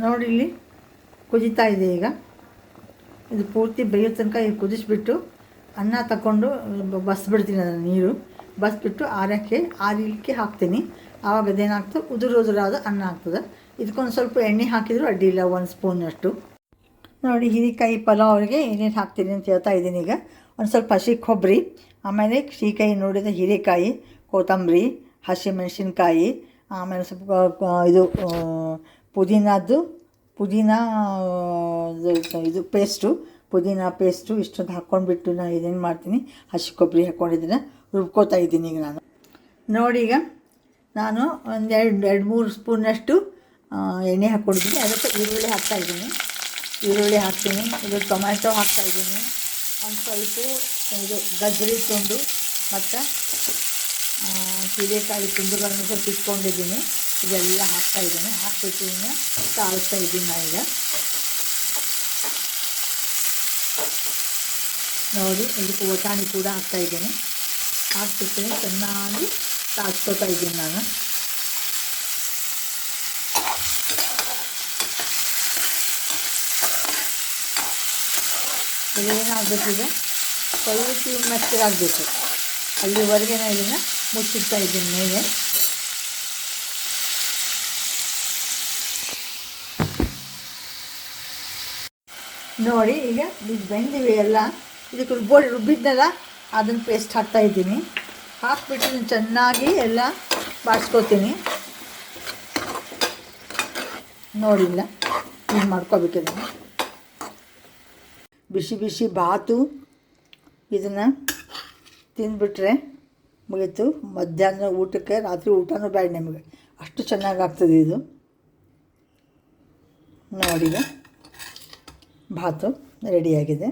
ನೋಡಿ ಇಲ್ಲಿ ಕುದೀತಾ ಇದೆ. ಈಗ ಇದು ಪೂರ್ತಿ ಬೇಯೋ ತನಕ ಈಗ ಕುದಿಸ್ಬಿಟ್ಟು ಅನ್ನ ತಗೊಂಡು ಬಸ್ಬಿಡ್ತೀನಿ. ಅದನ್ನು ನೀರು ಬಸ್ಬಿಟ್ಟು ಆರಿಲಿಕ್ಕೆ ಹಾಕ್ತೀನಿ. ಆವಾಗ ಅದೇನಾಗ್ತದೆ, ಉದುರಾದ ಅನ್ನ ಆಗ್ತದೆ. ಇದಕ್ಕೊಂದು ಸ್ವಲ್ಪ ಎಣ್ಣೆ ಹಾಕಿದರೂ ಅಡ್ಡಿಲ್ಲ, 1 ಸ್ಪೂನಷ್ಟು. ನೋಡಿ ಹೀರೆಕಾಯಿ ಪಲಾವ್ ಅವರಿಗೆ ಏನೇನು ಹಾಕ್ತೀನಿ ಅಂತ ಹೇಳ್ತಾ ಇದ್ದೀನಿ. ಈಗ ಒಂದು ಸ್ವಲ್ಪ ಹಸಿ ಕೊಬ್ಬರಿ, ಆಮೇಲೆ ಸೀಕಾಯಿ ನೋಡಿದ ಹೀರೆಕಾಯಿ, ಕೊತ್ತಂಬರಿ, ಹಸಿಮೆಣಸಿನ್ಕಾಯಿ, ಆಮೇಲೆ ಸ್ವಲ್ಪ ಇದು ಪುದೀನ ಪೇಸ್ಟು ಇಷ್ಟೊಂದು ಹಾಕ್ಕೊಂಡ್ಬಿಟ್ಟು ನಾನು ಇದೇನು ಮಾಡ್ತೀನಿ, ಹಸಿ ಕೊಬ್ಬರಿ ಹಾಕ್ಕೊಂಡಿದ್ದೀನಿ, ರುಬ್ಕೋತಾ ಇದ್ದೀನಿ. ಈಗ ನೋಡಿ ಈಗ ನಾನು ಒಂದು 2-3 ಸ್ಪೂನಷ್ಟು ಎಣ್ಣೆ ಹಾಕ್ಕೊಂಡಿದ್ದೀನಿ. ಅದಕ್ಕೆ ಈರುಳ್ಳಿ ಹಾಕ್ತಾಯಿದ್ದೀನಿ. ಇದು ಟೊಮ್ಯಾಟೊ ಹಾಕ್ತಾಯಿದ್ದೀನಿ. ಒಂದು ಸ್ವಲ್ಪ ಇದು ಗಜ್ಜರಿ ತುಂಡು ಮತ್ತು ಹೀರೆಕಾಯಿ ತುಂಡುಗಳನ್ನು ಸ್ವಲ್ಪ ಇಟ್ಕೊಂಡಿದ್ದೀನಿ. ಇದೆಲ್ಲ ಹಾಕ್ತಾಯಿದ್ದೀನಿ. ಹಾಕ್ಬಿಟ್ಟು ತಾಳಿಸ್ತಾ ಇದ್ದೀನಿ ನಾನು ಈಗ. ನೋಡಿ ಇದಕ್ಕೆ ವಟಾಣಿ ಕೂಡ ಹಾಕ್ತಾಯಿದ್ದೀನಿ. ಹಾಕ್ಬಿಟ್ಟು ಚೆನ್ನಾಗಿ ತಾಳಿಸ್ಕೊತಾ ಇದ್ದೀನಿ ನಾನು. ಇದೇನಾಗಬೇಕಿದೆ, ಸ್ವಲ್ಪ ಮೆತ್ತಗಾಗಬೇಕು. ಅಲ್ಲಿವರೆಗೆ ನಾನು ಇದನ್ನು ಮುಚ್ಚಿಡ್ತಾ ಇದ್ದೀನಿ ಮೇಲೆ. ನೋಡಿ ಈಗ ಇದು ಬೆಂದಿವೆ ಎಲ್ಲ. ಇದಕ್ಕೆ ರುಬ್ಬಿದ್ನಲ್ಲ ಅದನ್ನು ಪೇಸ್ಟ್ ಹಾಕ್ತಾಯಿದ್ದೀನಿ. ಹಾಕ್ಬಿಟ್ಟು ಇದನ್ನು ಚೆನ್ನಾಗಿ ಎಲ್ಲ ಬಾಡಿಸ್ಕೊತೀನಿ. ನೋಡಿಲ್ಲ ಇದು ಮಾಡ್ಕೋಬೇಕಿದೆ. ಬಿಸಿ ಬಾತು ಇದನ್ನು ತಿಂದುಬಿಟ್ರೆ ಮುಗೀತು. ಮಧ್ಯಾಹ್ನ ಊಟಕ್ಕೆ, ರಾತ್ರಿ ಊಟನೂ ಬೇಡ ನಿಮಗೆ, ಅಷ್ಟು ಚೆನ್ನಾಗಾಗ್ತದೆ ಇದು. ನೋಡಿ ಬಾತು ರೆಡಿಯಾಗಿದೆ.